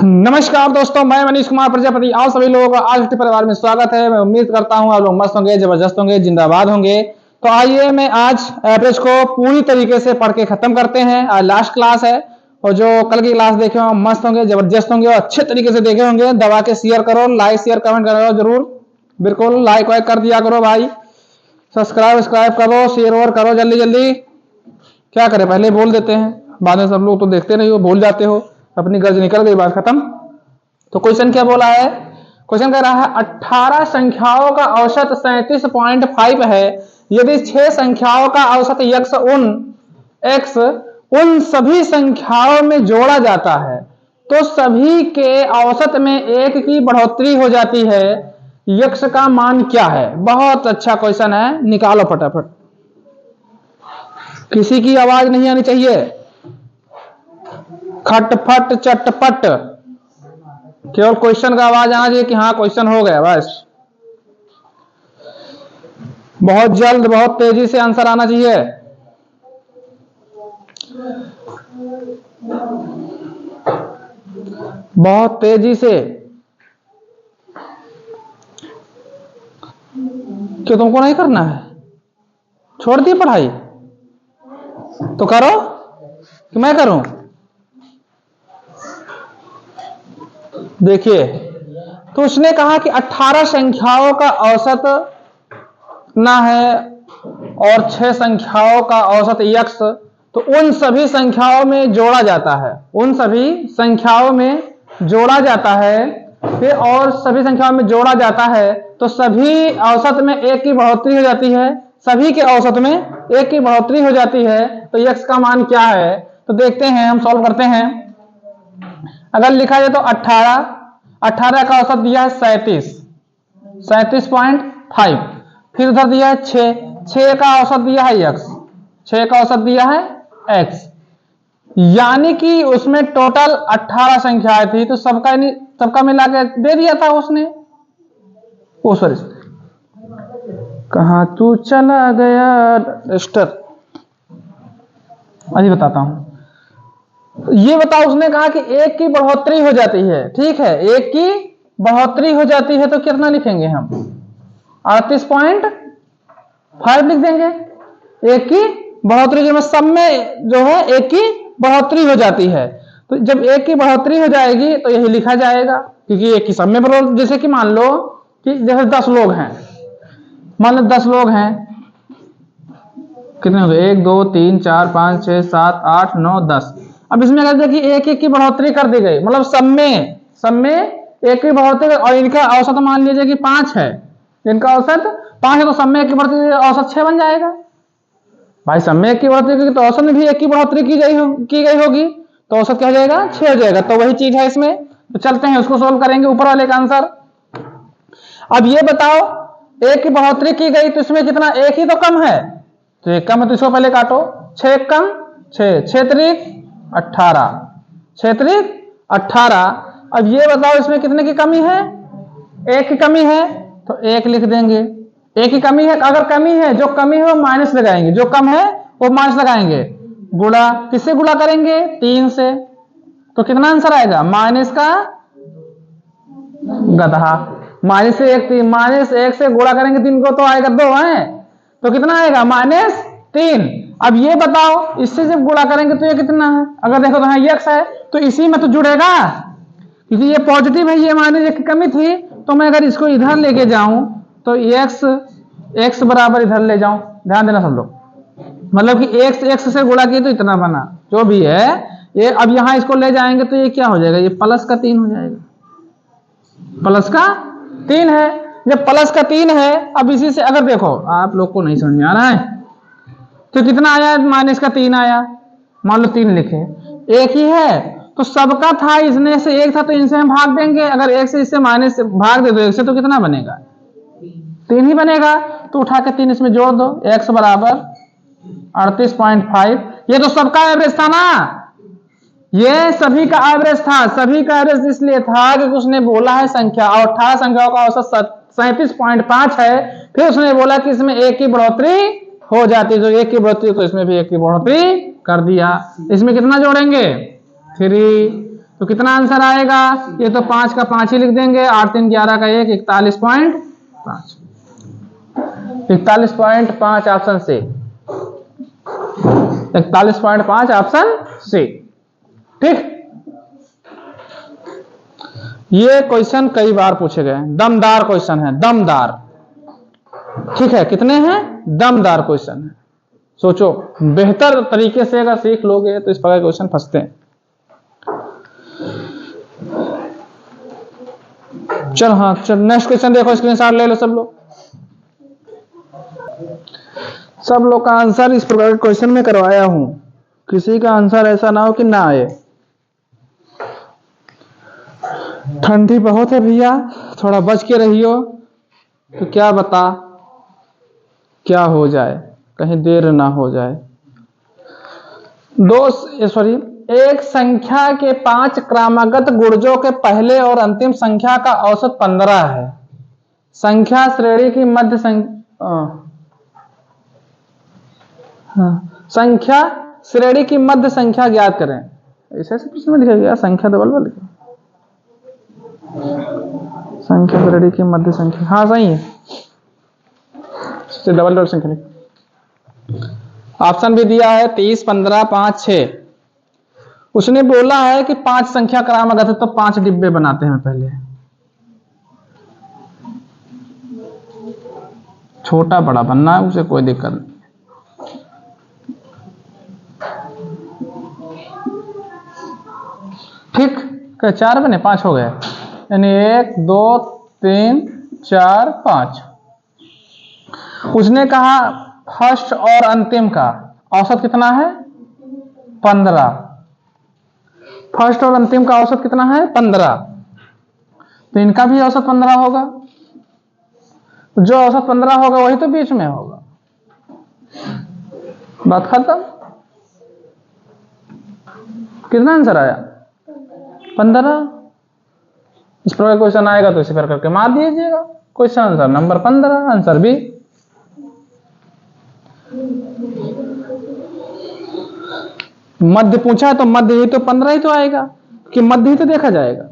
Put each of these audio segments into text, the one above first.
नमस्कार दोस्तों, मैं मनीष कुमार प्रजापति। आप सभी लोगों का आज के परिवार में स्वागत है। मैं उम्मीद करता हूं आप लोग मस्त होंगे, जबरदस्त होंगे, जिंदाबाद होंगे। तो आइए मैं आज एवरेज को पूरी तरीके से पढ़ के खत्म करते हैं। आज लास्ट क्लास है और जो कल की क्लास देखे हो मस्त होंगे, जबरदस्त होंगे और अच्छे तरीके से देखे होंगे। दबा के शेयर करो, लाइक शेयर कमेंट करो जरूर, बिल्कुल लाइक वाइक कर दिया करो भाई। सब्सक्राइब करो, शेयर और करो जल्दी जल्दी। क्या करें, पहले बोल देते हैं, बाद में सब लोग तो देखते नहीं हो, भूल जाते हो। अपनी गर्ज निकल गई, बात खत्म। तो क्वेश्चन क्या बोला है? क्वेश्चन कह रहा है 18 संख्याओं का औसत 37.5 है। यदि 6 संख्याओं का औसत x उन सभी संख्याओं में जोड़ा जाता है तो सभी के औसत में 1 की बढ़ोतरी हो जाती है। x का मान क्या है? बहुत अच्छा क्वेश्चन है, निकालो फटाफट। किसी की आवाज नहीं आनी चाहिए, खटपट चटपट, केवल क्वेश्चन का आवाज आना चाहिए कि हाँ क्वेश्चन हो गया, बस। बहुत जल्द, बहुत तेजी से आंसर आना चाहिए। बहुत तेजी से। क्यों, तुमको नहीं करना है? छोड़ दी पढ़ाई तो करो कि मैं करूं? देखिए, तो उसने कहा कि 18 संख्याओं का औसत ना है और 6 संख्याओं का औसत x, तो उन सभी संख्याओं में जोड़ा जाता है। उन सभी संख्याओं में जोड़ा जाता है, फिर और सभी संख्याओं में जोड़ा जाता है तो सभी औसत में 1 की बढ़ोतरी हो जाती है। सभी के औसत में 1 की बढ़ोतरी हो जाती है। तो x का मान क्या है? तो देखते हैं, हम सॉल्व करते हैं। अगर लिखा जाए तो 18 का औसत दिया है 37.5, फिर उधर दिया है 6 का औसत दिया है x, 6 का औसत दिया है x, यानी कि उसमें टोटल 18 संख्याएं थी, तो सबका मिला के दे दिया था उसने। ओ सॉरी, कहां तू चला गया रजिस्टर, अभी बताता हूं। ये बताओ, उसने कहा कि 1 की बढ़ोतरी हो जाती है, ठीक है, 1 की बढ़ोतरी हो जाती है तो कितना लिखेंगे हम? 38.5 लिख देंगे। 1 की बढ़ोतरी जो सब में जो है 1 की बढ़ोतरी हो जाती है, तो जब 1 की बढ़ोतरी हो जाएगी तो यही लिखा जाएगा, क्योंकि 1 की सब में बढ़ोतरी। जैसे कि मान लो कि जैसे 10 लोग हैं, मान लो 10 लोग हैं, कितने हो गए? 1 2 3 4 5 6 7 8 9 10। अब इसमें अगर देखिए 1 की बढ़ोतरी कर दी गई, मतलब सब में 1 की बढ़ोतरी, और इनका औसत मान लीजिए कि 5 है, इनका औसत 5 है, तो सब में 1 की बढ़ोतरी औसत 6 बन जाएगा। भाई सब में 1 की बढ़ोतरी की तो औसत में भी 1 की बढ़ोतरी की गई होगी, तो औसत क्या हो जाएगा? 6 हो जाएगा। तो वही चीज है इसमें। तो चलते हैं, उसको सोल्व करेंगे, ऊपर वाले का आंसर। अब ये बताओ, 1 की बढ़ोतरी की गई तो इसमें कितना? 1 ही तो कम है, तो 1 कम है तो इसको पहले काटो। 6 कम 6, 6 त्रिक 18, 6 त्रिक 18। अब ये बताओ इसमें कितने की कमी है? 1 की कमी है, तो 1 लिख देंगे। 1 की कमी है, अगर कमी है, जो कमी है वो माइनस लगाएंगे, जो कम है वो माइनस लगाएंगे। गुणा किससे गुणा करेंगे? 3 से। तो कितना आंसर आएगा? माइनस का गधा, माइनस से 1 माइनस 1 से गुणा करेंगे 3 को तो आएगा 2 है, तो कितना आएगा? -3। अब ये बताओ, इससे जब गुणा करेंगे तो ये कितना है? अगर देखो तो यहाँ x है, तो इसी में तो जुड़ेगा, क्योंकि ये पॉजिटिव है, ये माइनस 1 की कमी थी, तो मैं अगर इसको इधर लेके जाऊं तो x बराबर इधर ले जाऊं। ध्यान देना सब लोग, मतलब कि x से गुणा किए तो इतना बना, जो भी है ये। अब यहां इसको ले जाएंगे तो ये क्या हो जाएगा? ये प्लस का 3 हो जाएगा, प्लस का 3 है। जब प्लस का 3 है, अब इसी से अगर देखो, आप लोग को नहीं समझ में आ रहा है, तो कितना आया? माइनस का 3 आया। मान लो 3 लिखे, 1 ही है तो सबका था, इसने से 1 था तो इनसे हम भाग देंगे। अगर 1 से इससे माइनस से भाग दे दो 1 से, तो कितना बनेगा? 3 ही बनेगा। तो उठा के 3 इसमें जोड़ दो, x बराबर 38.5। ये तो सबका एवरेज था ना, ये सभी का एवरेज था। सभी का एवरेज इसलिए था कि उसने बोला है संख्या, और 18 संख्याओं का औसत 37.5 है। फिर उसने बोला कि इसमें 1 की बढ़ोतरी हो जाती है, जो 1 की बढ़ोतरी तो इसमें भी 1 की बढ़ोतरी कर दिया। इसमें कितना जोड़ेंगे 3, तो कितना आंसर आएगा? ये तो 5 का 5 ही लिख देंगे, 8 3 11 का 1, 41.5, 41.5 ऑप्शन सी, 41.5 ऑप्शन सी। ठीक, ये क्वेश्चन कई बार पूछे गए, दमदार क्वेश्चन है, दमदार। ठीक है, कितने हैं? दमदार क्वेश्चन है। सोचो, बेहतर तरीके से अगर सीख लोगे तो इस प्रकार क्वेश्चन फंसते हैं। चल हाँ, चल नेक्स्ट क्वेश्चन देखो, स्क्रीनशॉट ले लो सब लोग। सब लोग का आंसर इस प्रकार के क्वेश्चन में करवाया हूं, किसी का आंसर ऐसा ना हो कि ना आए। ठंडी बहुत है भैया, थोड़ा बच के रहियो, तो क्या बता क्या हो जाए, कहीं देर ना हो जाए। एक संख्या के 5 क्रमागत गुणजों के पहले और अंतिम संख्या का औसत 15 है। संख्या श्रेणी की मध्य संख्या श्रेणी की मध्य संख्या ज्ञात करें। ऐसे प्रश्न में लिखा गया संख्या डबल लिखा, संख्या श्रेणी की मध्य संख्या, हाँ सही है, डबल संख्या लिख। ऑप्शन भी दिया है 30, 15, 5, 6। उसने बोला है कि 5 संख्या क्रमागत है, तो 5 डिब्बे बनाते हैं पहले, छोटा बड़ा बनना है, उसे कोई दिक्कत नहीं। ठीक, 4 बने, 5 हो गए, यानी 1 2 3 4 5। उसने कहा फर्स्ट और अंतिम का औसत कितना है? 15। फर्स्ट और अंतिम का औसत कितना है? 15। तो इनका भी औसत 15 होगा, जो औसत 15 होगा वही तो बीच में होगा। बात खत्म। कितना आंसर आया? 15। इस प्रकार क्वेश्चन आएगा तो इसे फिर करके मार दीजिएगा। Question answer number 15, answer B. मध्य पूछा तो मध्य ही तो 15 ही तो आएगा, कि मध्य ही तो देखा जाएगा।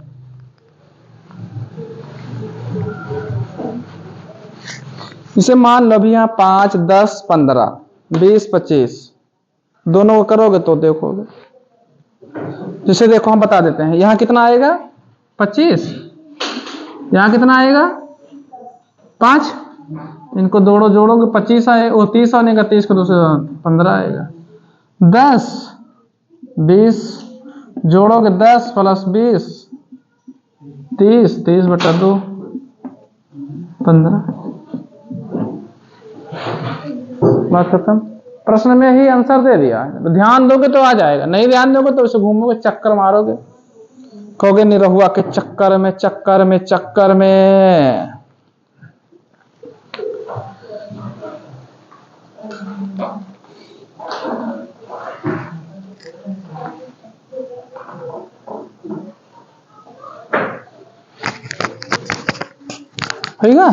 इसे मान लो भी यहां 5 10 15 20 25 दोनों को करोगे तो देखोगे, जिसे देखो हम बता देते हैं। यहां कितना आएगा? 25। यहां कितना आएगा? 5। इनको दोनों जोड़ोगे 25 आए, वो 30 आने 30 को 2 से 15 आएगा। 10 20 जोड़ोगे 10 प्लस 20 30, 30/2 15। बात खत्म। प्रश्न में ही आंसर दे दिया, ध्यान दोगे तो आ जाएगा, नहीं ध्यान दोगे तो उसे घूमोगे, चक्कर मारोगे, कहोगे निरहुआ के चक्कर में चक्कर में चक्कर में। होगा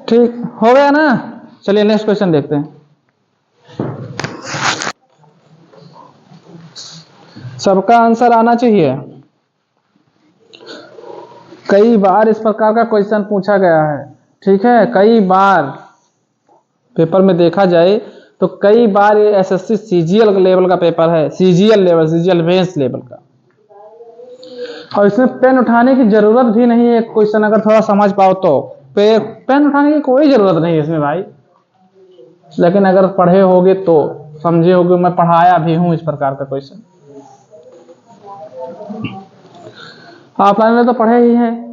ठीक हो गया ना। चलिए नेक्स्ट क्वेश्चन देखते हैं। सबका आंसर आना चाहिए। कई बार इस प्रकार का क्वेश्चन पूछा गया है, ठीक है, कई बार पेपर में देखा जाए तो कई बार ये एसएससी सीजीएल लेवल का पेपर है, CGL level, CGL mains level का। और इसमें पेन उठाने की जरूरत भी नहीं है। क्वेश्चन अगर थोड़ा समझ पाओ तो पेन उठाने की कोई जरूरत नहीं है इसमें भाई, लेकिन अगर पढ़े होगे तो समझे होगे। मैं पढ़ाया भी हूं इस प्रकार का क्वेश्चन, ऑफलाइन में तो पढ़े ही हैं।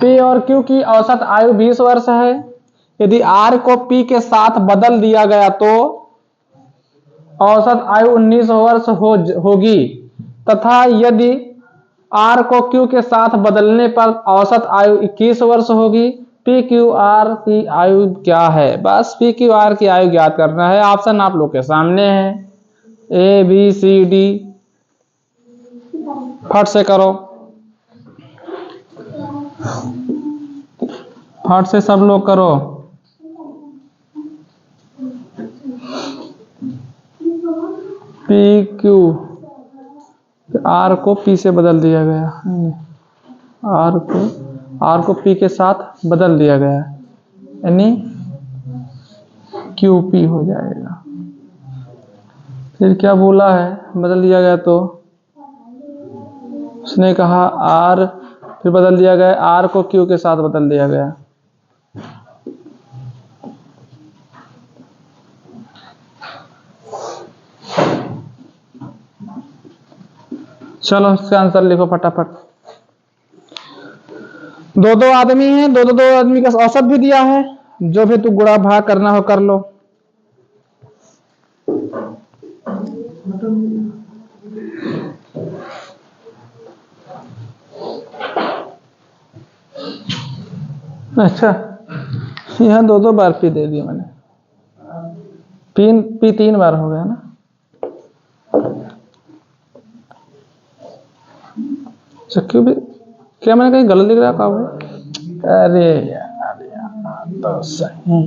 P और Q की औसत आयु 20 वर्ष है। यदि R को P के साथ बदल दिया गया तो औसत आयु 19 वर्ष होगी, तथा यदि R को Q के साथ बदलने पर औसत आयु 21 वर्ष होगी। PQR की आयु क्या है? बस PQR की आयु ज्ञात करना है। ऑप्शन आप लोग के सामने है, A B C D, फट से करो, फट से सब लोग करो। PQ, R को P से बदल दिया गया, R को P के साथ बदल दिया गया, यानी QP हो जाएगा। फिर क्या बोला है बदल दिया गया तो उसने कहा R, फिर बदल दिया गया, R को Q के साथ बदल दिया गया। चलो इसका आंसर लिखो फटाफट। दो आदमी हैं, दो आदमी का औसत भी दिया है, जो भी तू गुणा भाग करना हो कर लो। अच्छा, यहाँ दो बार पी दे दिया मैंने, पी 3 बार हो गया ना। क्यों भी क्या मैंने कहीं गलत लिख रहा था? अरे यार तो सही,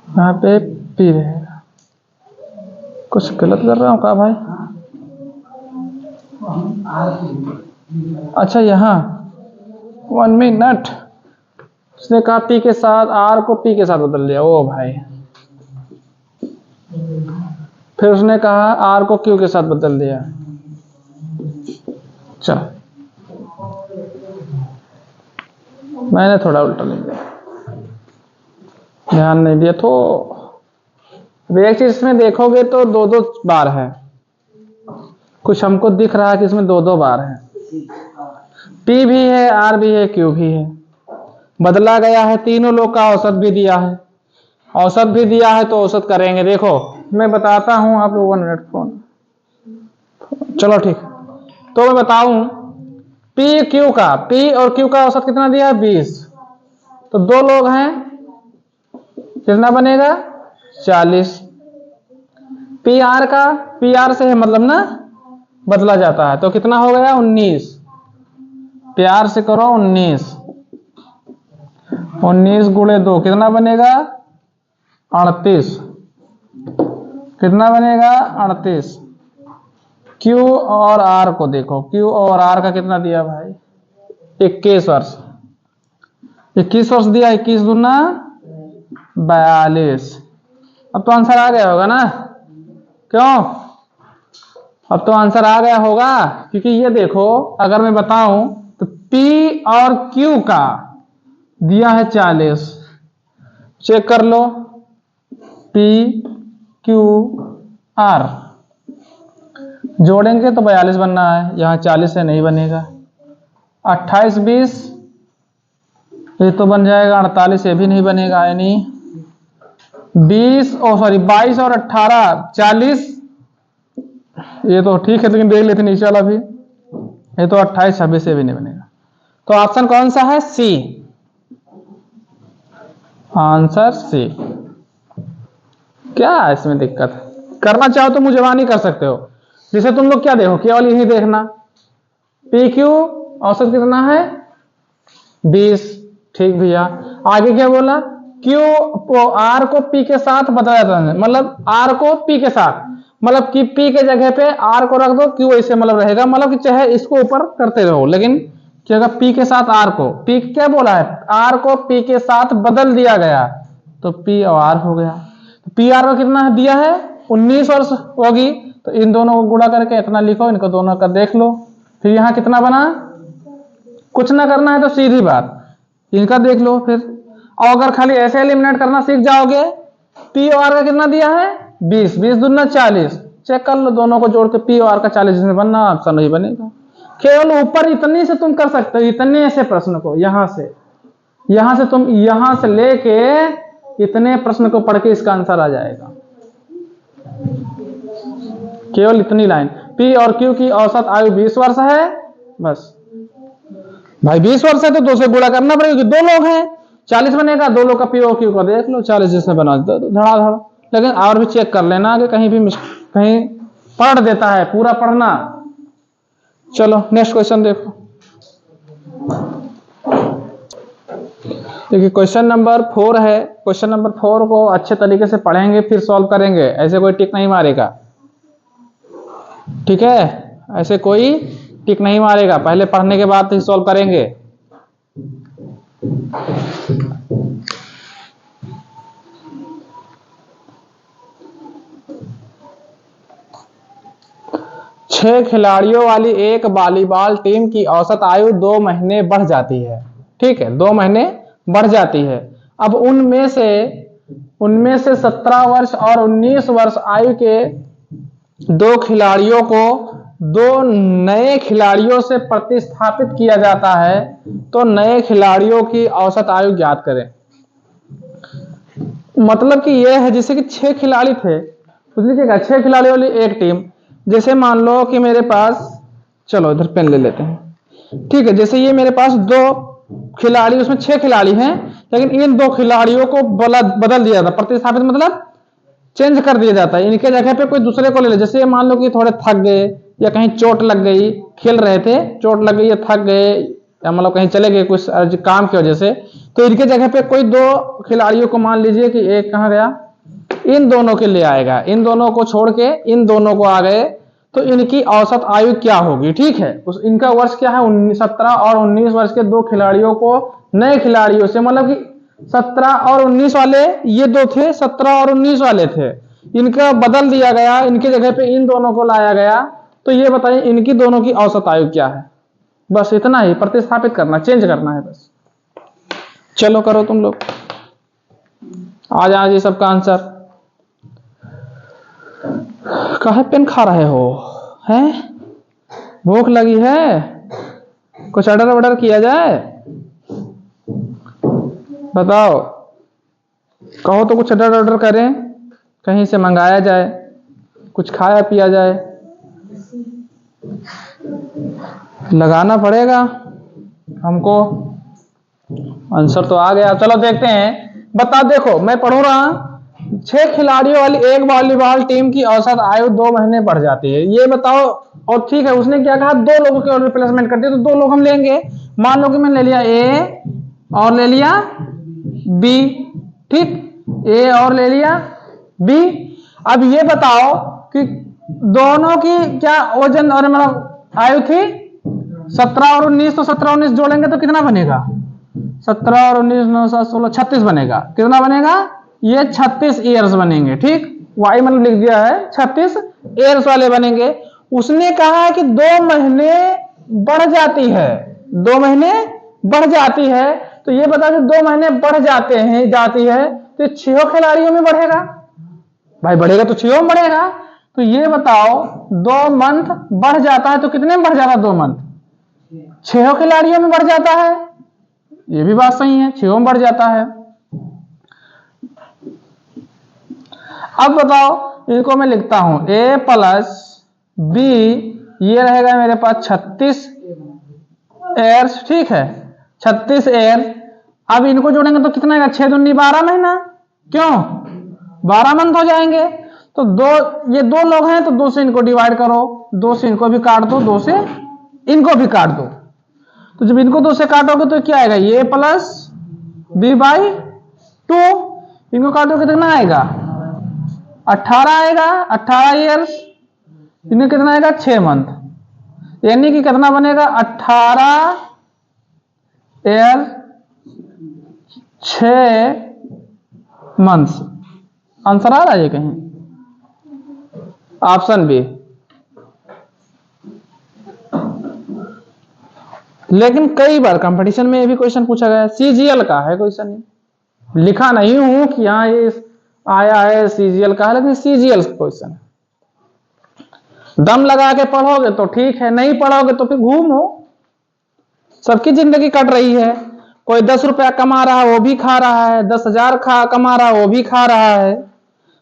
यहाँ पे पी रहेगा, कुछ गलत कर रहा हूँ क्या भाई? अच्छा यहाँ 1 मिनट, उसने कहा पी के साथ, आर को पी के साथ बदल दिया। ओ भाई, फिर उसने कहा आर को क्यू के साथ बदल दिया। चल मैंने थोड़ा उल्टा लिख दिया, ध्यान नहीं दिया। तो एक चीज इसमें देखोगे तो दो बार है, कुछ हमको दिख रहा है कि इसमें दो बार है। पी भी है, आर भी है, क्यू भी है, बदला गया है। तीनों लोग का औसत भी दिया है, औसत भी दिया है तो औसत करेंगे। देखो मैं बताता हूं आप लोग, 1 मिनट फोन, चलो ठीक। तो मैं बताऊं पी क्यू का, पी और क्यू का औसत कितना दिया है? 20। तो 2 लोग हैं, कितना बनेगा? 40। पी आर का, पी आर से है मतलब ना बदला जाता है, तो कितना हो गया? 19। प्यार से करो 19 गुणे 2 कितना बनेगा? 38। कितना बनेगा? 38। क्यू और आर को देखो, क्यू और आर का कितना दिया भाई? 21 वर्ष। 21 वर्ष दिया, 21 दूना 42। अब तो आंसर आ गया होगा ना? क्यों? अब तो आंसर आ गया होगा, क्योंकि ये देखो अगर मैं बताऊं तो P और Q का दिया है 40। चेक कर लो, P Q R जोड़ेंगे तो 42 बनना है, यहां 40 से नहीं बनेगा। 28 20 ये तो बन जाएगा 48, ये भी नहीं बनेगा, यानी 22 और 18 40। ये तो ठीक है, लेकिन देख लेते नीचे वाला भी, ये तो 28 26 से भी नहीं बनेगा। तो ऑप्शन कौन सा है? सी, आंसर सी। क्या है इसमें दिक्कत? करना चाहो तो मुझे नहीं कर सकते हो। जिसे तुम लोग क्या देखो, केवल यही देखना, पी क्यू औसत कितना है? 20। ठीक भैया, आगे क्या बोला? क्यू आर को पी के साथ बताया था, मतलब आर को पी के साथ, मतलब कि पी के जगह पे आर को रख दो, क्यू ऐसे मतलब रहेगा, मतलब कि चाहे इसको ऊपर करते रहो, लेकिन कि अगर पी के साथ आर को, पी क्या बोला है, आर को पी के साथ बदल दिया गया तो पी और आर हो गया। तो पी आर को कितना दिया है, 19 वर्ष होगी। तो इन दोनों को गुणा करके इतना लिखो, इनको दोनों का देख लो। फिर यहां कितना बना, कुछ ना करना है तो सीधी बात इनका देख लो फिर। और अगर खाली ऐसे एलिमिनेट करना सीख जाओगे, पी और आर का कितना दिया है 20, 20 दूना 40, चेक कर लो दोनों को जोड़ के पी और आर का 40 में बनना, ऑप्शन नहीं बनेगा। केवल ऊपर इतनी से तुम कर सकते हो, इतने ऐसे प्रश्न को यहां से तुम यहां से लेके इतने प्रश्न को पढ़ के इसका आंसर आ जाएगा। केवल इतनी लाइन, पी और क्यू की औसत आयु 20 वर्ष है। बस भाई 20 वर्ष है तो 2 से गुणा करना पड़ेगा, 2 लोग हैं 40 बनेगा। 2 लोग का पी और क्यू को देख लो, 40 जिसने बना दिया तो धड़ाधड़। लेकिन और भी चेक कर लेना आगे कहीं भी कहीं पढ़ देता है, पूरा पढ़ना। चलो नेक्स्ट क्वेश्चन देखो। देखिए क्वेश्चन नंबर 4 है। क्वेश्चन नंबर 4 को अच्छे तरीके से पढ़ेंगे फिर सॉल्व करेंगे, ऐसे कोई टिक नहीं मारेगा, ठीक है, ऐसे कोई टिक नहीं मारेगा, पहले पढ़ने के बाद ही सॉल्व करेंगे। छह खिलाड़ियों वाली एक वॉलीबॉल टीम की औसत आयु 2 महीने बढ़ जाती है, ठीक है, 2 महीने बढ़ जाती है। अब उनमें से 17 वर्ष और 19 वर्ष आयु के 2 खिलाड़ियों को 2 नए खिलाड़ियों से प्रतिस्थापित किया जाता है, तो नए खिलाड़ियों की औसत आयु ज्ञात करें। मतलब कि यह है जैसे कि 6 खिलाड़ी थे, लीजिएगा 6 खिलाड़ियों वाली एक टीम। जैसे मान लो कि मेरे पास, चलो इधर पेन ले लेते हैं, ठीक है, जैसे ये मेरे पास 2 खिलाड़ी, उसमें 6 खिलाड़ी हैं, लेकिन इन 2 खिलाड़ियों को बदल दिया था, प्रतिस्थापित मतलब चेंज कर दिया जाता है, इनके जगह पे कोई दूसरे को ले ले। जैसे मान लो कि थोड़े थक गए या कहीं चोट लग गई, खेल रहे थे चोट लग गई या थक गए या मतलब कहीं चले गए कुछ काम की वजह से, तो इनके जगह पे कोई 2 खिलाड़ियों को मान लीजिए कि एक कहाँ गया, इन दोनों के ले आएगा, इन दोनों को छोड़ के इन दोनों को आ गए, तो इनकी औसत आयु क्या होगी, ठीक है। इनका वर्ष क्या है 17 और 19 वर्ष के 2 खिलाड़ियों को नए खिलाड़ियों से, मतलब कि 17 और 19 वाले ये 2 थे, 17 और 19 वाले थे, इनका बदल दिया गया, इनके जगह पे इन दोनों को लाया गया। तो ये बताइए इनकी दोनों की औसत आयु क्या है। बस इतना ही, प्रतिस्थापित करना, चेंज करना है बस। चलो करो तुम लोग, आ जाए जी सबका आंसर। काहे पेन खा रहे हो, हैं भूख लगी है, कुछ ऑर्डर वॉर्डर किया जाए, बताओ, कहो तो कुछ ऑर्डर करें, कहीं से मंगाया जाए, कुछ खाया पिया जाए, लगाना पड़ेगा हमको। आंसर तो आ गया, चलो देखते हैं। बता, देखो मैं पढ़ रहा, 6 खिलाड़ियों वाली एक वॉलीबॉल टीम की औसत आयु 2 महीने बढ़ जाती है, ये बताओ। और ठीक है, उसने क्या कहा, 2 लोगों के रिप्लेसमेंट कर दिया, तो 2 लोग हम लेंगे। मान लो कि मैंने ले लिया ए और ले लिया बी, ठीक, ए और ले लिया बी। अब ये बताओ कि दोनों की क्या वजन और मतलब आयु थी 17 और 19, तो 17 19 जोड़ेंगे तो कितना बनेगा, 17 और 19 9 7 16 36 बनेगा। कितना बनेगा, ये 36 ईयर्स बनेंगे, ठीक, वाई मतलब लिख दिया है, 36 ईयर्स वाले बनेंगे। उसने कहा है कि 2 महीने बढ़ जाती है, 2 महीने बढ़ जाती है, तो ये बता कि 2 महीने बढ़ जाती है, तो 6 खिलाड़ियों में बढ़ेगा, भाई बढ़ेगा तो 6 में बढ़ेगा। तो ये बताओ 2 मंथ बढ़ जाता है तो कितने में बढ़ जाता है, 2 मंथ 6 खिलाड़ियों में बढ़ जाता है, ये भी बात सही है, 6 में बढ़ जाता है। अब बताओ, इनको मैं लिखता हूं a प्लस बी, ये रहेगा मेरे पास 36 ईयर्स, ठीक है, 36 ईयर। अब इनको जोड़ेंगे तो कितना आएगा, 6 दूनी 12 महीना, क्यों 12 मंथ हो जाएंगे। तो ये 2 लोग हैं तो 2 से इनको डिवाइड करो, 2 से इनको भी काट दो, 2 से इनको भी काट दो। तो जब इनको 2 से काटोगे तो क्या आएगा, ये प्लस बी बाई 2, इनको काटोगे तो कितना आएगा 18 आएगा, 18 ईयर्स, इन्हें कितना आएगा 6 मंथ, यानी कि कितना बनेगा 18 ईयर 6 मंथ्स। आंसर आ रहा है कहीं? Option B. लेकिन कई बार कंपटीशन में ये भी क्वेश्चन पूछा गया है, सीजीएल का है क्वेश्चन, लिखा नहीं हूं कि यहाँ ये आया है सीजीएल का है, लेकिन सीजीएल क्वेश्चन है। दम लगा के पढ़ोगे तो ठीक है, नहीं पढ़ोगे तो फिर घूमो। सबकी जिंदगी कट रही है, कोई 10 रुपया कमा रहा है वो भी खा रहा है, 10,000 कमा रहा है वो भी खा रहा है।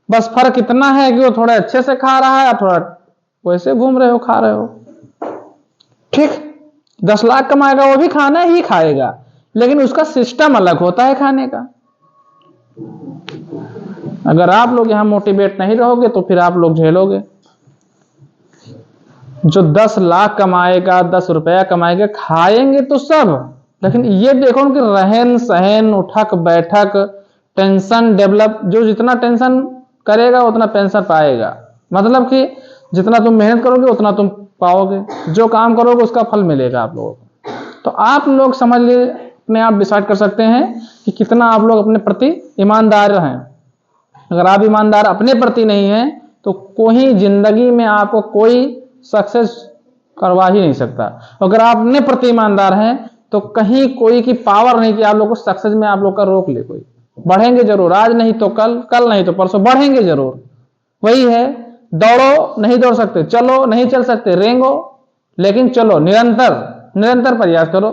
बस फर्क इतना है कि वो थोड़े अच्छे से खा रहा है, थोड़ा वैसे घूम रहे हो, खा रहे हो। ठीक, 10 लाख कमाएगा वो भी खाना ही खाएगा, लेकिन उसका सिस्टम अलग होता है खाने का। अगर आप लोग यहां मोटिवेट नहीं रहोगे तो फिर आप लोग झेलोगे। जो 10 लाख कमाएगा, 10 रुपया कमाएगा, खाएंगे तो सब, लेकिन ये देखो उनके रहन सहन, उठक बैठक, टेंशन डेवलप, जो जितना टेंशन करेगा उतना पेंशन पाएगा। मतलब कि जितना तुम मेहनत करोगे उतना तुम पाओगे, जो काम करोगे उसका फल मिलेगा आप लोगों को। तो आप लोग समझ लीजिए, अपने आप डिसाइड कर सकते हैं कि कितना आप लोग अपने प्रति ईमानदार हैं। अगर आप ईमानदार अपने प्रति नहीं हैं तो कोई जिंदगी में आपको कोई सक्सेस करवा ही नहीं सकता। अगर आप अपने प्रति ईमानदार हैं तो कहीं कोई की पावर नहीं कि आप लोग को सक्सेस में आप लोग का रोक ले। कोई बढ़ेंगे जरूर, आज नहीं तो कल, कल नहीं तो परसों बढ़ेंगे जरूर। वही है, दौड़ो नहीं दौड़ सकते, चलो नहीं चल सकते, रेंगो लेकिन चलो, निरंतर प्रयास करो।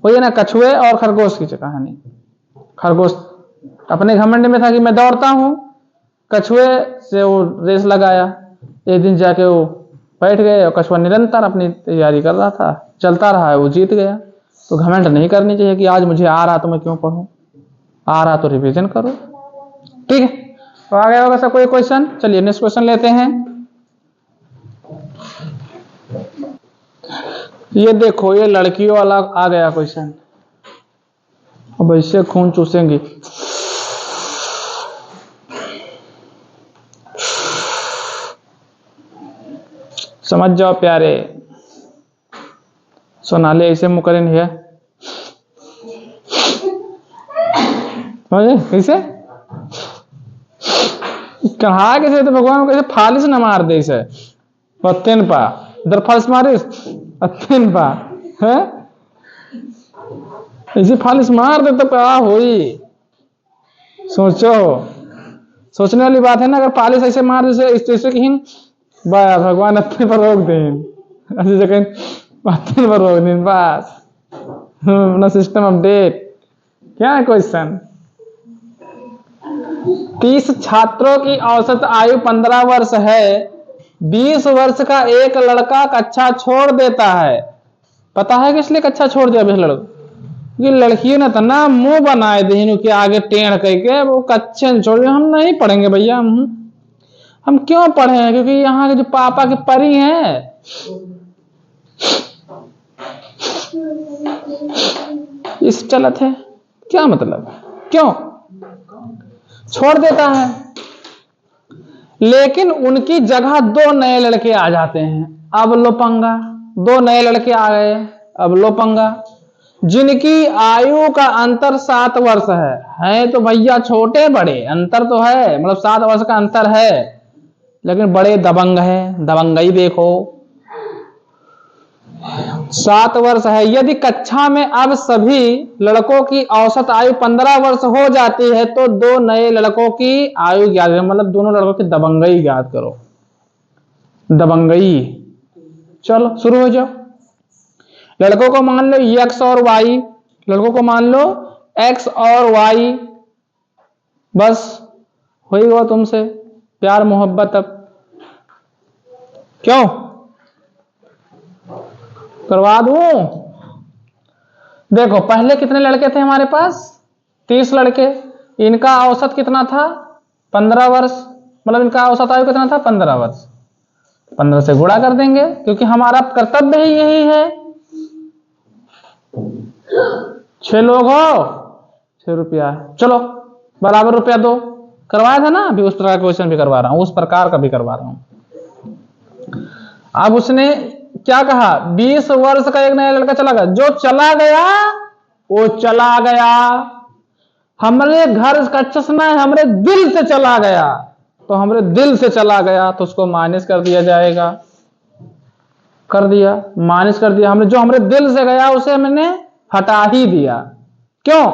वही ना कछुए और खरगोश की कहानी। खरगोश अपने घमंड में था कि मैं दौड़ता हूं, कछुए से वो रेस लगाया, एक दिन जाके वो बैठ गए और कछुआ निरंतर अपनी तैयारी कर रहा था, चलता रहा है, वो जीत गया। तो घमंड नहीं करनी चाहिए कि आज मुझे आ रहा तो मैं क्यों पढ़ूं, आ रहा तो रिवीजन करो। ठीक है, तो आ गया होगा सब कोई क्वेश्चन। चलिए नेक्स्ट क्वेश्चन लेते हैं। ये देखो, ये लड़कियों वाला आ गया क्वेश्चन। अब ऐसे खून चूसेंगी। समझ जाओ प्यारे, सोनाली ऐसे मुकरिन है। कैसे कहा कैसे, तो भगवान कैसे फालिस न मार दे इसे, तीन पा इधर फालिस मारिस, तीन पा है ऐसे फालिस मार दे तो क्या हुई। सोचो, सोचने वाली बात है ना। अगर फालिस ऐसे मार जैसे कि भगवान अपने पर रोक दें, ऐसी जगह अपने पर रोक दें, बस अपना सिस्टम अपडेट। क्या है क्वेश्चन? 30 छात्रों की औसत आयु 15 वर्ष है। 20 वर्ष का एक लड़का कक्षा छोड़ देता है। पता है कि इसलिए कक्षा छोड़ दिया लड़का? ये लड़की ने तो ना मुंह बनाए दे के आगे टेढ़ करके, वो कच्चे छोड़, हम नहीं पढ़ेंगे भैया। हम क्यों पढ़े हैं? क्योंकि यहाँ के जो पापा के परी हैं, इस चलत है। क्या मतलब, क्यों छोड़ देता है? लेकिन उनकी जगह 2 नए लड़के आ जाते हैं। अब लो पंगा, 2 नए लड़के आ गए, अब लो पंगा। जिनकी आयु का अंतर 7 वर्ष है तो भैया छोटे बड़े अंतर तो है, मतलब 7 वर्ष का अंतर है, लेकिन बड़े दबंग है। दबंगई देखो, 7 वर्ष है। यदि कक्षा में अब सभी लड़कों की औसत आयु 15 वर्ष हो जाती है तो 2 नए लड़कों की आयु ज्ञात करो, मतलब दोनों लड़कों की दबंगई ज्ञात करो। दबंगई, चलो शुरू हो जाओ। लड़कों को मान लो x और y, लड़कों को मान लो x और y, बस हो ही गया तुमसे प्यार मोहब्बत। अब क्यों करवा दूं? देखो, पहले कितने लड़के थे हमारे पास? 30 लड़के। इनका औसत कितना था? 15 वर्ष, मतलब इनका औसत आयु कितना था? 15 वर्ष। 15 से गुणा कर देंगे, क्योंकि हमारा कर्तव्य ही यही है। 6 लोग हो, 6 रुपया, चलो बराबर रुपया दो। करवाया था ना, अभी उस प्रकार का क्वेश्चन भी करवा रहा हूं, उस प्रकार का भी करवा रहा हूं। अब उसने क्या कहा? 20 वर्ष का एक नया लड़का चला गया। जो चला गया वो चला गया, हमरे घर का चश्मा है, हमरे दिल से चला गया, तो हमरे दिल से चला गया तो उसको माइनस कर दिया जाएगा। कर दिया, माइनस कर दिया। हमने जो हमरे दिल से गया उसे मैंने हटा ही दिया। क्यों?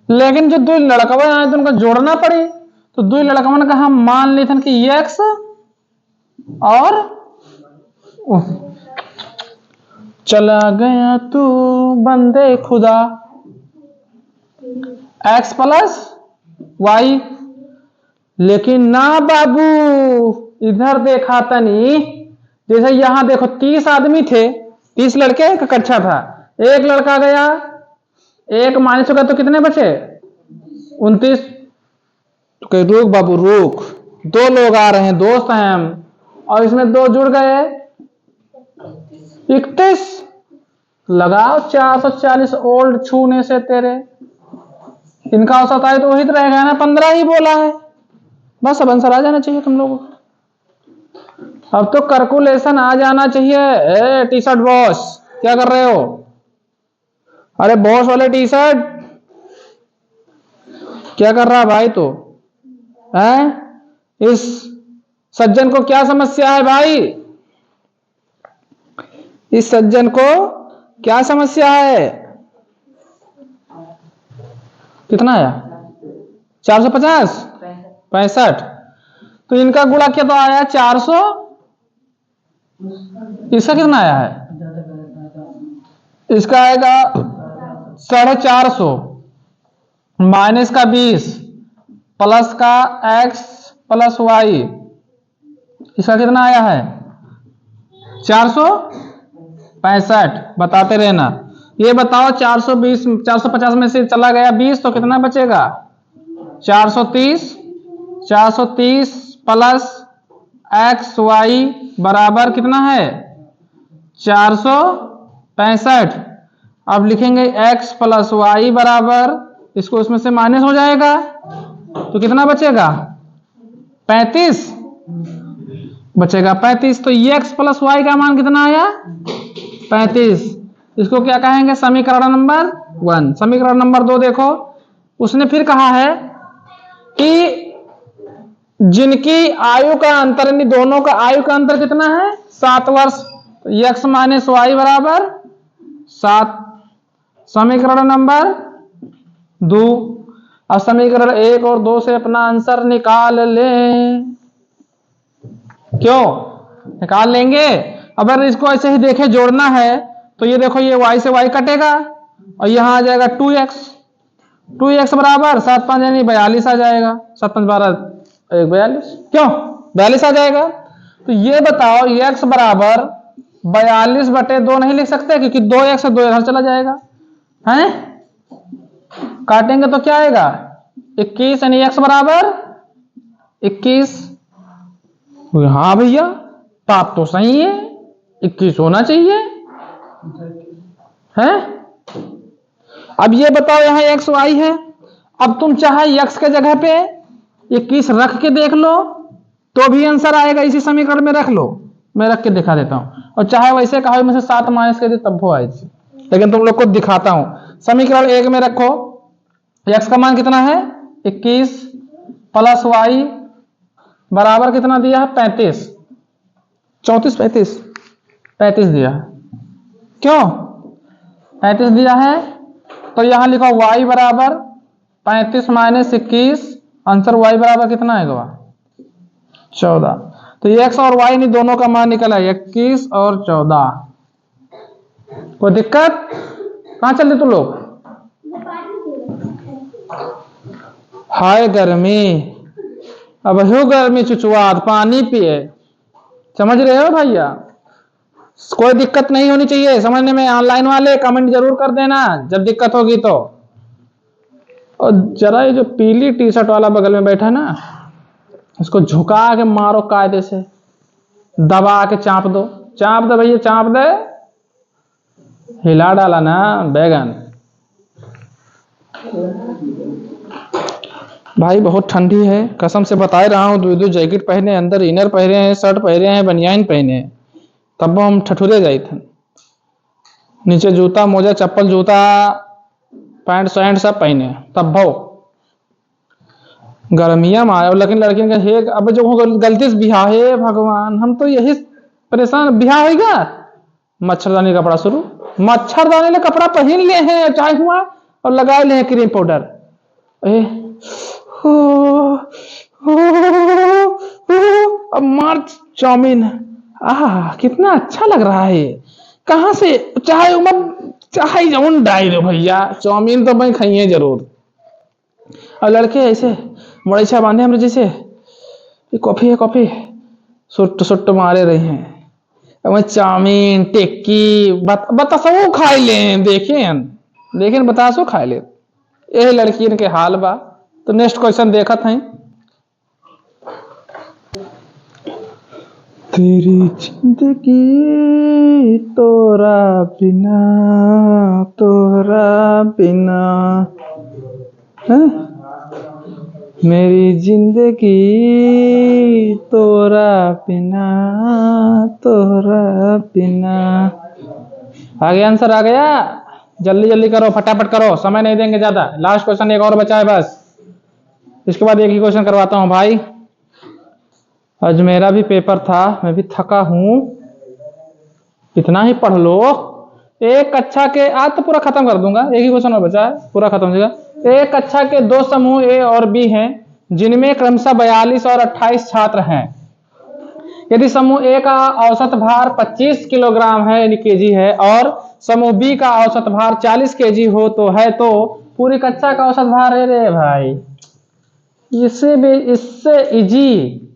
लेकिन जो दो लड़कवा आए तो उनका जोड़ना पड़े, तो दो लड़कवन का हम मान लेते कि एक्स और चला गया तू बंदे खुदा एक्स प्लस वाई। लेकिन ना बाबू, इधर देखा तनी, जैसे यहां देखो 30 आदमी थे, 30 लड़के का कक्षा था, एक लड़का गया, एक माइनस हो गया तो कितने बचे? 29। तो रुक बाबू रुक, दो लोग आ रहे हैं, दोस्त हैं हम, और इसमें दो जुड़ गए 31। लगाओ 440 ओल्ड छूने से तेरे, इनका औसत आए तो वही तो रहेगा ना, 15 ही बोला है। बस अब आंसर आ जाना चाहिए तुम लोगों को। अब तो कैलकुलेशन आ जाना चाहिए। ए टी शर्ट बॉस, क्या कर रहे हो? अरे बॉस वाले टी शर्ट, क्या कर रहा भाई? तो है इस सज्जन को क्या समस्या है भाई? इस सज्जन को क्या समस्या है? कितना आया? 450 65। तो इनका गुणा क्या तो आया 400। इसका कितना आया है? इसका आएगा 450 माइनस का 20 प्लस का x प्लस y। इसका कितना आया है? 465। बताते रहना। ये बताओ 420 450 में से चला गया 20 तो कितना बचेगा? 430। 430 प्लस एक्स वाई बराबर कितना है? 465। अब लिखेंगे x प्लस वाई बराबर, इसको उसमें से माइनस हो जाएगा तो कितना बचेगा? 35 बचेगा। 35। तो ये x प्लस वाई का मान कितना आया? 35। इसको क्या कहेंगे? समीकरण नंबर 1। समीकरण नंबर 2 देखो, उसने फिर कहा है कि जिनकी आयु का अंतर, इन दोनों का आयु का अंतर कितना है? 7 वर्ष। तो x माइनस वाई बराबर 7। समीकरण नंबर 2। अब समीकरण 1 और 2 से अपना आंसर निकाल लें। क्यों निकाल लेंगे? अगर इसको ऐसे ही देखे जोड़ना है तो ये देखो, ये y से y कटेगा और यहां आ जाएगा 2x। 2x बराबर 7 5 यानी 42 आ जाएगा। 7 5 12 1 42। क्यों 42 आ जाएगा? तो ये बताओ x बराबर 42/2 नहीं लिख सकते? क्योंकि 2x से 2 इधर चला जाएगा, हैं? काटेंगे तो क्या आएगा? 21 यानी x बराबर 21। हाँ भैया, बात तो सही है, 21 होना चाहिए, है? अब ये बताओ यहाँ x y है, अब तुम चाहे x के जगह पे 21 रख के देख लो तो भी आंसर आएगा। इसी समीकरण में रख लो, मैं रख के दिखा देता हूं, और चाहे वैसे कहो में से 7 माइनस कर दे तब वो आएगी, लेकिन तुम लोग को दिखाता हूं। समीकरण 1 में रखो, x का मान कितना है? 21 प्लस y बराबर कितना दिया है? 35। 34 35 35 दिया है। क्यों 35 दिया है? तो यहां लिखो y बराबर 35 माइनस 21, आंसर y बराबर कितना आएगा? 14। तो x और y नहीं, दोनों का मान निकला 21 और 14। कोई दिक्कत? कहां चल रहे तुम लोग? हाय गर्मी, अब हो गर्मी चुचुआत, पानी पिए। समझ रहे हो भैया? कोई दिक्कत नहीं होनी चाहिए समझने में। ऑनलाइन वाले कमेंट जरूर कर देना जब दिक्कत होगी तो। और जरा ये जो पीली टी शर्ट वाला बगल में बैठा ना, इसको झुका के मारो, कायदे से दबा के चाप दो। चाप दो भैया, चाप दे। हिला डाला ना बैगन। भाई बहुत ठंडी है, कसम से बता रहा हूँ। दो जैकेट पहने, अंदर इनर पहने हैं, शर्ट पहने हैं, बनियान पहने हैं, तब हम ठठुरे गए थे। नीचे जूता मोजा चप्पल जूता पैंट शर्ट सब पहने तब भाव गर्मिया मारे, लेकिन लड़की का हे अब जो गलती से बिहार, हे भगवान हम तो यही परेशान, बिहार होगा मच्छरदानी कपड़ा शुरू, मच्छरदानी ने कपड़ा पहन ले हैं चाहे हुआ और लगाए ले हैं क्रीम पाउडर। अब मार चाउमीन, आह कितना अच्छा लग रहा है, कहाँ से चाहे चाहे जौन डाई दो भैया, चाउमीन तो मैं खाइए जरूर। और लड़के ऐसे मोड़ीछा बांधे हमरे जैसे, कॉफी है कॉफी, सुट्ट सुट्ट मारे रहे हैं, अब चाउमीन टिक्की बतासो खाए ले, देखें बतासो खाए ले, यही लड़की के हाल बा। तो नेक्स्ट क्वेश्चन देखत हैं, तेरी जिंदगी तोरा बिना है? मेरी जिंदगी तोरा बिना आ गया आंसर, आ गया, जल्दी जल्दी करो, फटाफट करो, समय नहीं देंगे ज्यादा। लास्ट क्वेश्चन एक और बचा है बस, इसके बाद एक ही क्वेश्चन करवाता हूं भाई। आज मेरा भी पेपर था, मैं भी थका हूं, इतना ही पढ़ लो। एक कक्षा के, आज तो पूरा खत्म कर दूंगा, एक ही क्वेश्चन और बचा है, पूरा खत्म हो जाएगा। एक कक्षा के दो समूह ए और बी हैं, जिनमें क्रमशः 42 और 28 छात्र हैं। यदि समूह ए का औसत भार 25 किलोग्राम है यानी केजी है, और समूह बी का औसत भार 40 केजी हो तो पूरी कक्षा का औसत भार है रे भाई। इससे इजी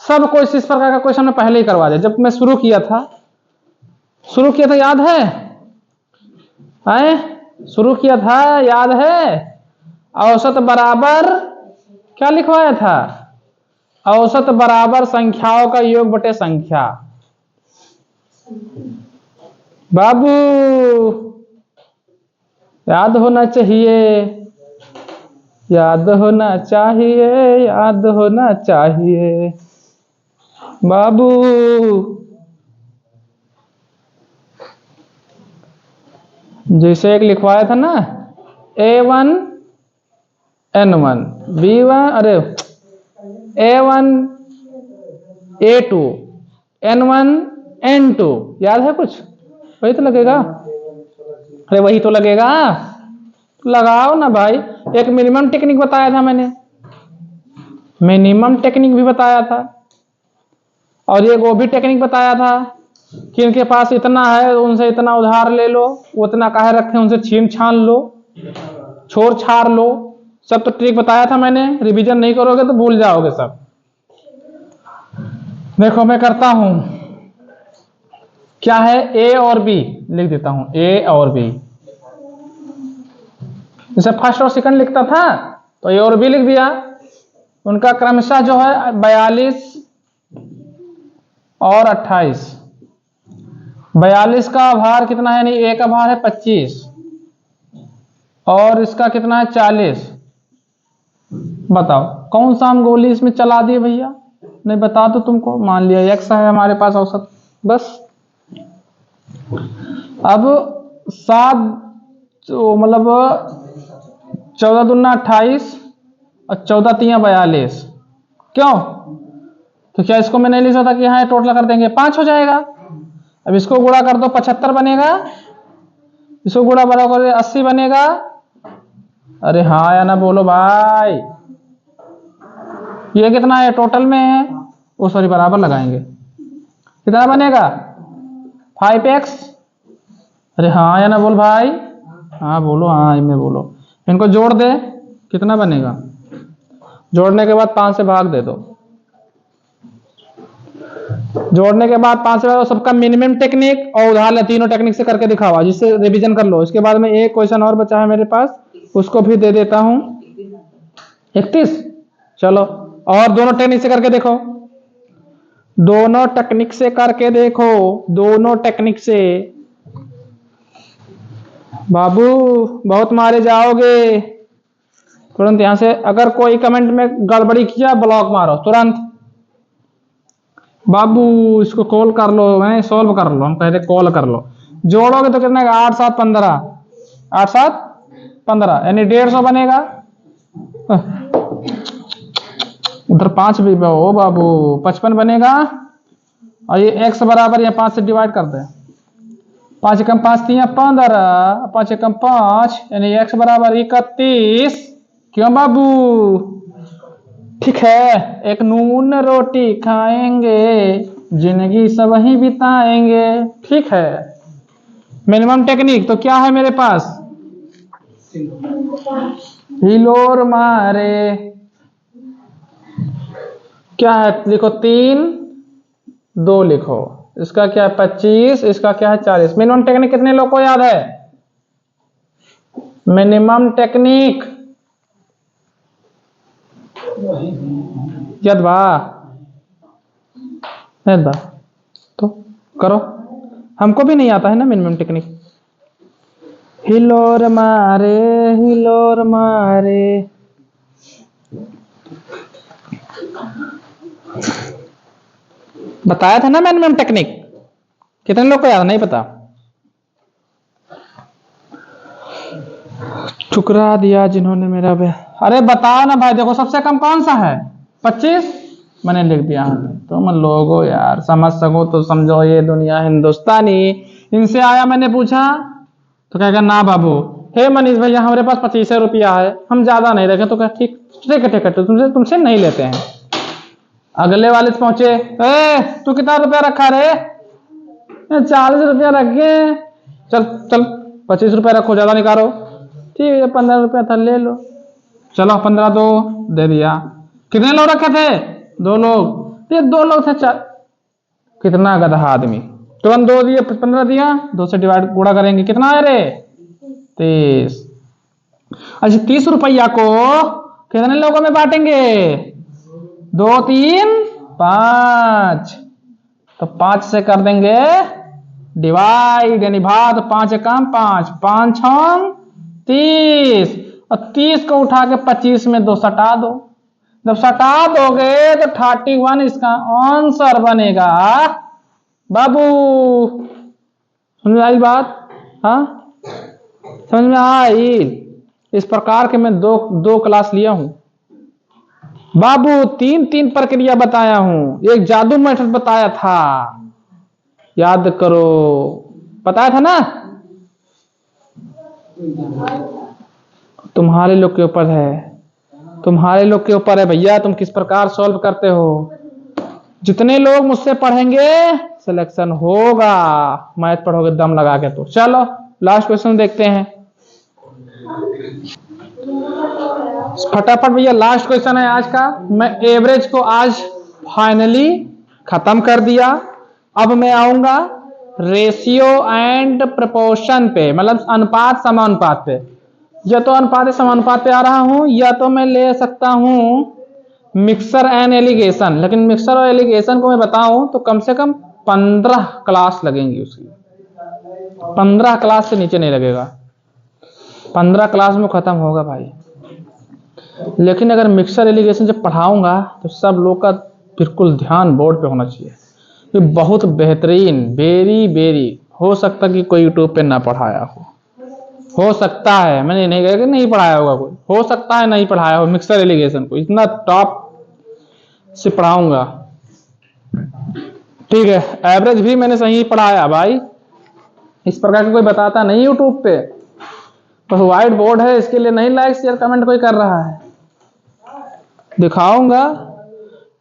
सब कुछ इस प्रकार का क्वेश्चन मैं पहले ही करवा दिया, जब मैं शुरू किया था याद है? शुरू किया था याद है? औसत बराबर क्या लिखवाया था? औसत बराबर संख्याओं का योग बटे संख्या। बाबू याद होना चाहिए, याद होना चाहिए बाबू। जैसे एक लिखवाया था ना, A1 N1 B1, अरे A1 A2 N1 N2, याद है कुछ? वही तो लगेगा, अरे वही तो लगेगा, लगाओ ना भाई। एक मिनिमम टेक्निक बताया था मैंने, मिनिमम टेक्निक भी बताया था, और एक वो भी टेक्निक बताया था कि इनके पास इतना है उनसे इतना उधार ले लो, उतना काहे रखें उनसे छीन छान लो, छोड़ छाड़ लो, सब तो ट्रिक बताया था मैंने। रिवीजन नहीं करोगे तो भूल जाओगे सब। देखो मैं करता हूं, क्या है, ए और बी लिख देता हूं, ए और बी। जैसे फर्स्ट और सेकंड लिखता था तो ए और बी लिख दिया। उनका क्रमशः जो है 42 और 28। 42 का भार कितना है, नहीं ए का भार है 25 और इसका कितना है 40। बताओ कौन सा हम गोली इसमें चला दिए भैया? नहीं बता दो तुमको, मान लिया एक्स है हमारे पास औसत, बस। अब 7 मतलब 14 दूना 28 और 14 तिया 42, क्यों? तो क्या इसको मैं नहीं लिख सकता कि यहाँ टोटल कर देंगे 5 हो जाएगा। अब इसको गुणा कर दो 75 बनेगा, इसको गुणा बराबर 80 बनेगा। अरे हाँ या ना बोलो भाई, ये कितना है टोटल में है, वो सॉरी बराबर लगाएंगे, कितना बनेगा 5x। अरे हाँ या ना बोल भाई, हाँ बोलो, हाँ में बोलो। इनको जोड़ दे, कितना बनेगा? जोड़ने के बाद 5 से भाग दे दो, जोड़ने के बाद 5 से भाग दो। सबका मिनिमम टेक्निक और उदाहरण तीनों टेक्निक से करके दिखावा, जिससे रिवीजन कर लो। इसके बाद में एक क्वेश्चन और बचा है मेरे पास, उसको भी दे देता हूं 31। चलो और दोनों टेक्निक से करके देखो, दोनों टेक्निक से करके देखो, दोनों टेक्निक से। बाबू बहुत मारे जाओगे तुरंत। यहां से अगर कोई कमेंट में गड़बड़ी किया ब्लॉक मारो तुरंत। बाबू इसको कॉल कर लो, मैं सॉल्व कर लो, हम कहते कॉल कर लो। जोड़ोगे तो कितना 8 7 15, 8 7 15 यानी 150 बनेगा। उधर 5 भी ओ बाबू 55 बनेगा। और ये x बराबर या 5 से डिवाइड कर दे। 5 एकम 5 3 15, 5 एकम 5 यानी x बराबर 31। क्यों बाबू? ठीक है, एक नून रोटी खाएंगे, जिंदगी सब ही बिताएंगे। ठीक है, मिनिमम टेक्निक तो क्या है मेरे पास? हिलोर मारे क्या है? लिखो 3 2 लिखो। इसका क्या है 25, इसका क्या है 40। मिनिमम टेक्निक कितने लोग को याद है? मिनिमम टेक्निक याद बा? याद बा तो करो। हमको भी नहीं आता है ना मिनिमम टेक्निक। हिलोर मारे हिलोर मारे। बताया था ना मिनिमम टेक्निक। कितने लोग को याद नहीं पता? ठुकरा दिया जिन्होंने मेरा अरे बताओ ना भाई। देखो सबसे कम कौन सा है? 25 मैंने लिख दिया। तुम लोगो यार समझ सको तो समझो, ये दुनिया हिंदुस्तानी। इनसे आया मैंने पूछा तो कहेगा ना बाबू, हे मनीष भैया हमारे पास 25 रुपया है, हम ज्यादा नहीं रखे। तो कह ठीक ठीक है ठीक है, तुमसे नहीं लेते हैं। अगले वाले से पहुंचे, तू कितना रुपया रखा रे? 40 रुपया रखे। चल चल 25 रुपया रखो, ज्यादा निकालो। ठीक है 15 रुपया था ले लो। चलो 15 दो दे दिया। कितने लोग रखे थे? 2 लोग। ये 2 लोग थे। कितना गधा आदमी। तुरंत 2 दिए 15 दिया। 2 से डिवाइड गुणा करेंगे कितना है रे? 30। अच्छा 30 रुपया को कितने लोगों में बांटेंगे? 2 3 5। तो 5 से कर देंगे डिवाइड यानी भाग। 5 एकम 5, 5 6 30। और 30 को उठा के 25 में 2 सटा दो। जब सटा दोगे तो 31 इसका आंसर बनेगा बाबू। समझ में आई बात? हाँ समझ में आई? इस प्रकार के मैं दो क्लास लिया हूं बाबू। 3 प्रक्रिया बताया हूं। एक जादू मेथड बताया था, याद करो। बताया था ना? तुम्हारे लोग के ऊपर है, तुम्हारे लोग के ऊपर है भैया, तुम किस प्रकार सॉल्व करते हो। जितने लोग मुझसे पढ़ेंगे सिलेक्शन होगा। मैथ पढ़ोगे दम लगा के। तो चलो लास्ट क्वेश्चन देखते हैं फटाफट भैया। लास्ट क्वेश्चन है आज का। मैं एवरेज को आज फाइनली खत्म कर दिया। अब मैं आऊंगा रेशियो एंड प्रपोर्शन पे, मतलब अनुपात समानुपात पे। या तो अनुपात समानुपात पे आ रहा हूं, या तो मैं ले सकता हूं मिक्सर एंड एलिगेशन। लेकिन मिक्सर और एलिगेशन को मैं बताऊं तो कम से कम 15 क्लास लगेंगी उसकी। 15 क्लास से नीचे नहीं लगेगा। 15 क्लास में खत्म होगा भाई। लेकिन अगर मिक्सर एलिगेशन जब पढ़ाऊंगा तो सब लोग का बिल्कुल ध्यान बोर्ड पे होना चाहिए। ये बहुत बेहतरीन, वेरी हो सकता कि कोई यूट्यूब पे ना पढ़ाया हो सकता है। मैंने नहीं कहा कि नहीं पढ़ाया होगा कोई, हो सकता है नहीं पढ़ाया हो मिक्सर एलिगेशन को। इतना टॉप से पढ़ाऊंगा। ठीक है, एवरेज भी मैंने सही पढ़ाया भाई। इस प्रकार का कोई बताता नहीं यूट्यूब पे। बस व्हाइट बोर्ड है, इसके लिए नहीं लाइक शेयर कमेंट कोई कर रहा है। दिखाऊंगा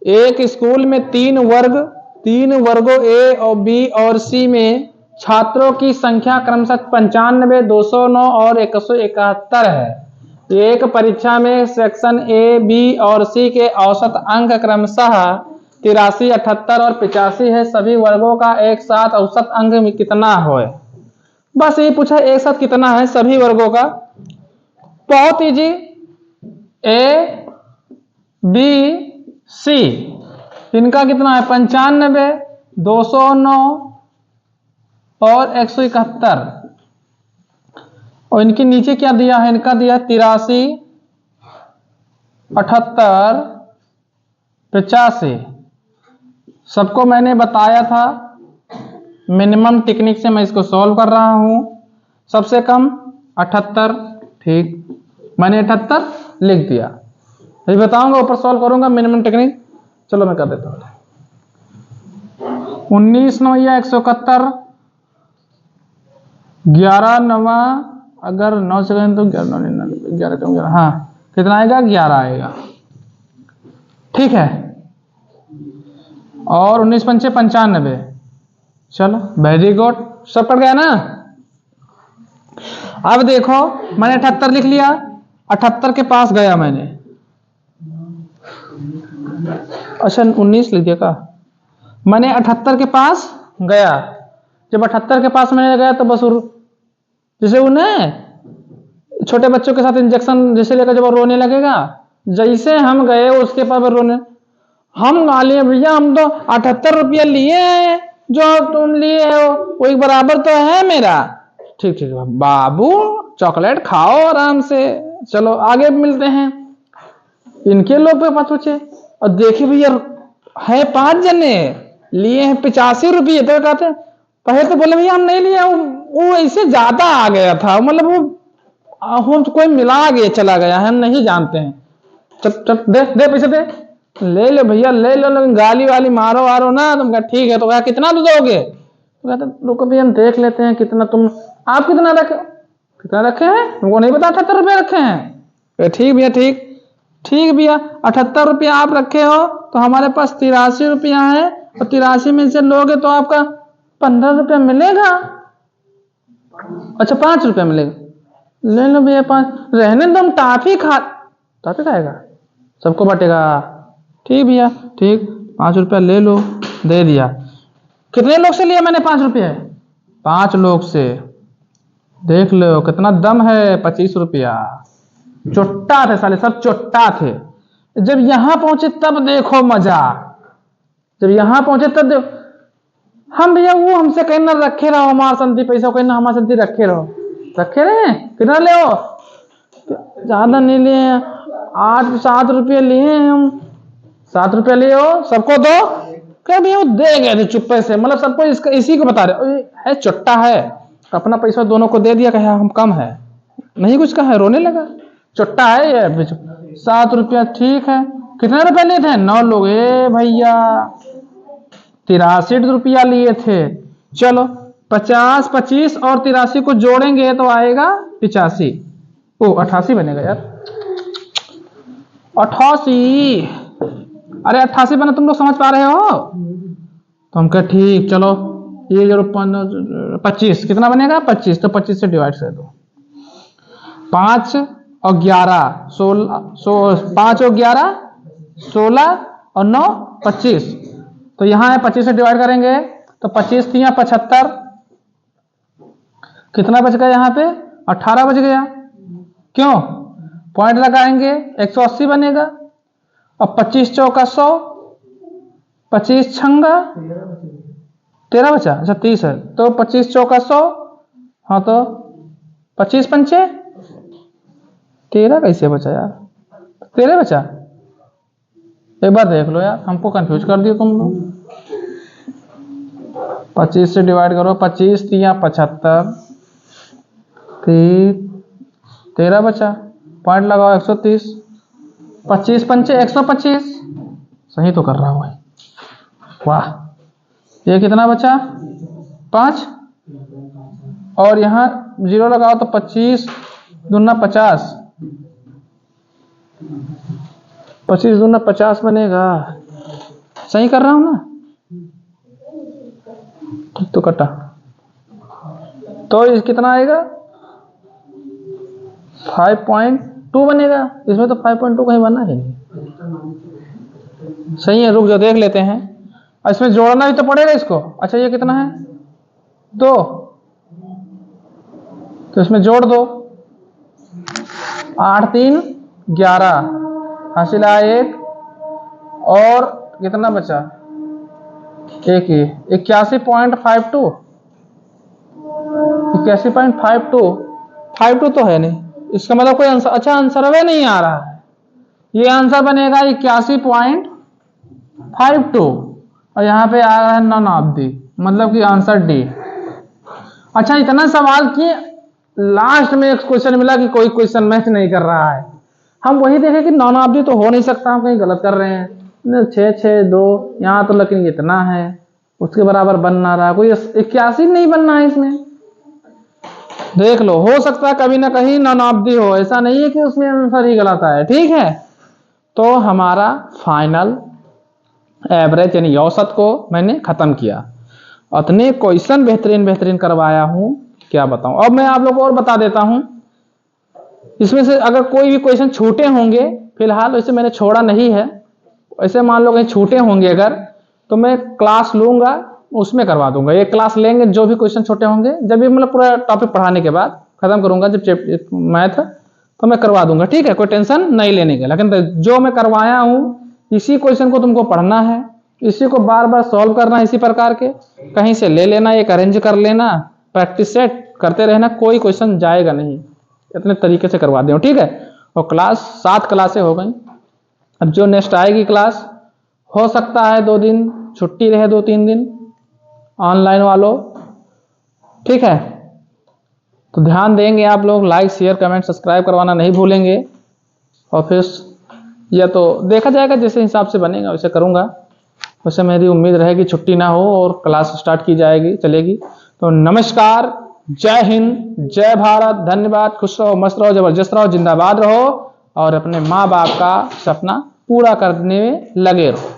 एक स्कूल में 3 वर्गों ए और बी और सी में छात्रों की संख्या क्रमशः 95, 209 और 171 है। एक परीक्षा में सेक्शन ए बी और सी के औसत अंक क्रमशः 83, 78 और 85 है। सभी वर्गों का एक साथ औसत अंक में कितना है? बस ये पूछा एक साथ कितना है सभी वर्गों का। बहुत इजी। ए बी सी इनका कितना है? 95, 209 और 171। और इनके नीचे क्या दिया है? इनका दिया 83, 78, 85। सबको मैंने बताया था मिनिमम टेक्निक से मैं इसको सॉल्व कर रहा हूं। सबसे कम 78, ठीक, मैंने 78 लिख दिया। अभी बताऊंगा, ऊपर सॉल्व करूंगा मिनिमम टेक्निक। चलो मैं कर देता हूं। 19 9 या 171, 11 9, अगर 9 सेकंड तो 11 कम 11, हाँ कितना आएगा? 11 आएगा, ठीक है। और 19 पंचे 95। चलो वेरी गुड, सब पड़ गया ना। अब देखो मैंने 78 लिख लिया, 78 के पास गया मैंने, अच्छा 19 लिख दिया का, मैंने 78 के पास गया। जब 78 के पास मैंने गया तो बस जैसे उन्हें छोटे बच्चों के साथ इंजेक्शन जैसे लेकर जब रोने लगेगा, जैसे हम गए उसके पास रोने, हम गाली भैया हम तो 78 रुपया लिए हैं, जो तुम लिए हो वही बराबर तो है मेरा। ठीक ठीक बाबू, चॉकलेट खाओ आराम से, चलो आगे मिलते हैं। इनके लोग पे मत पूछे। और देखिए भैया है 5 जने लिए हैं 85 रुपये, तो कहते पहले तो बोले भैया हम नहीं लिए, वो ऐसे ज्यादा आ गया था, मतलब वो कोई मिला गया चला गया, हम नहीं जानते हैं। चल चल दे पैसे दे, ले लो भैया ले लो, गाली वाली मारो वारो ना। तुम कहा ठीक है, तो कहा कितना दोगे? तो कहते रुको भैया हम देख लेते हैं कितना, आप कितना रखे हैं? तुमको नहीं पता 78 रुपये रखे हैं? ठीक भैया, ठीक भैया 78 रुपया आप रखे हो, तो हमारे पास 83 रुपया है, और 83 में से लोगे तो आपका 15 रुपया मिलेगा। अच्छा 5 रुपया मिलेगा, ले लो भैया 5, रहने दो, हम टाफी खाएगा, सबको बटेगा। ठीक भैया ठीक, 5 रुपया ले लो, दे दिया। कितने लोग से लिया मैंने 5 रुपया? 5 लोग से, देख लो कितना दम है, 25 रुपया। चुट्टा थे साले, सब चुट्टा थे। जब यहां पहुंचे तब देखो मजा, जब यहां पहुंचे तब देखो, हम भैया वो हमसे कहना रखे रहो हमारे संति पैसा, कहना हमारे संति रखे रहे। कितना ले हो? ज्यादा नहीं लिए, 8-7 रुपये लिए हम। 7 रुपये लिए हो, सबको दो। क्या भैया वो दे गए थे चुप्पे से, मतलब सबको इसी को बता रहे है, चुट्टा है, अपना पैसा दोनों को दे दिया, कहा हम कम है, नहीं कुछ कहा, रोने लगा। चुट्टा है ये। 7 रुपया ठीक है। कितने रुपए लिए थे? 9 लोग। भैया 83 रुपया लिए थे। चलो 50 25 और 83 को जोड़ेंगे तो आएगा 85, 88 बनेगा यार, 88। अरे 88 बना, तुम लोग समझ पा रहे हो? तो हम कहे ठीक, चलो ये जो 25 कितना बनेगा? 25, तो 25 से डिवाइड कर दो। 5 और 11 16, 5 और 11 16 और 9 25, तो यहां है 25 से डिवाइड करेंगे तो 25 3 75, कितना बच गया यहाँ पे? 18 बच गया। क्यों? पॉइंट लगाएंगे 180 बनेगा, और 25 चौका 100, 25 छंगा 13 बचा, अच्छा 30 है, तो 25 चौका 100, हाँ तो 25 पंचे 13 कैसे बचा यार? 13 बचा, एक बार देख लो यार, हमको कंफ्यूज कर दिया तुम लोग। 25 से डिवाइड करो, 25 3 75, 13 बचा, पॉइंट लगाओ 130, 25 पंचे 125, सही तो कर रहा हूं भाई, वाह। ये कितना बचा? 5, और यहां 0 लगाओ तो 25 दूना 50, 25 दूना 50 बनेगा, सही कर रहा हूं ना? ठीक तो कटा, तो इस कितना आएगा? 5.2 बनेगा। इसमें तो 5.2 कहीं बना ही नहीं, सही है। रुक जाओ देख लेते हैं, इसमें जोड़ना ही तो पड़ेगा इसको। अच्छा ये कितना है? 2, तो इसमें जोड़ दो, 8 3 11 हासिल आया 1, और कितना बचा? 1 ही, 81.52, 81.52 तो है नहीं, इसका मतलब कोई आंसर, अच्छा आंसर वे नहीं आ रहा है। ये आंसर बनेगा 81.52, और यहाँ पे आ रहा है 9 ऑफ दी। मतलब कि आंसर डी। अच्छा, इतना सवाल किए, लास्ट में एक क्वेश्चन मिला कि कोई क्वेश्चन मैच नहीं कर रहा है। हम वही देखे कि नानाब्दी तो हो नहीं सकता, हम कहीं गलत कर रहे हैं। 6 6 2 यहाँ तो, लेकिन इतना है, उसके बराबर बन ना रहा, कोई 81 नहीं बनना है इसमें। देख लो, हो सकता है कभी ना कहीं नानाब्दी हो, ऐसा नहीं है कि उसमें आंसर ही गलत है। ठीक है, तो हमारा फाइनल एवरेज यानी औसत को मैंने खत्म किया। इतने क्वेश्चन बेहतरीन बेहतरीन करवाया हूं, क्या बताऊं। अब मैं आप लोग को और बता देता हूं, इसमें से अगर कोई भी क्वेश्चन छूटे होंगे, फिलहाल वैसे मैंने छोड़ा नहीं है, ऐसे मान लो कहीं छूटे होंगे अगर, तो मैं क्लास लूंगा, उसमें करवा दूंगा। एक क्लास लेंगे, जो भी क्वेश्चन छोटे होंगे, जब भी मतलब पूरा टॉपिक पढ़ाने के बाद खत्म करूंगा जब मैथ, तो मैं करवा दूंगा। ठीक है, कोई टेंशन नहीं लेने के। लेकिन जो मैं करवाया हूं, इसी क्वेश्चन को तुमको पढ़ना है, इसी को बार बार सॉल्व करना है, इसी प्रकार के कहीं से ले लेना, एक अरेंज कर लेना, प्रैक्टिस सेट करते रहना, कोई क्वेश्चन जाएगा नहीं। इतने तरीके से करवा दें। ठीक है, और क्लास 7 क्लासें हो गई। अब जो नेक्स्ट आएगी क्लास, हो सकता है 2 दिन छुट्टी रहे, 2-3 दिन ऑनलाइन वालों। ठीक है, तो ध्यान देंगे आप लोग, लाइक शेयर कमेंट सब्सक्राइब करवाना नहीं भूलेंगे। और फिर या तो देखा जाएगा, जैसे हिसाब से बनेगा वैसे करूंगा। वैसे मेरी उम्मीद रहेगी छुट्टी ना हो और क्लास स्टार्ट की जाएगी, चलेगी। तो नमस्कार, जय हिंद, जय भारत, धन्यवाद। खुश रहो, मस्त रहो, जबरदस्त रहो, जिंदाबाद रहो और अपने माँ बाप का सपना पूरा करने में लगे रहो।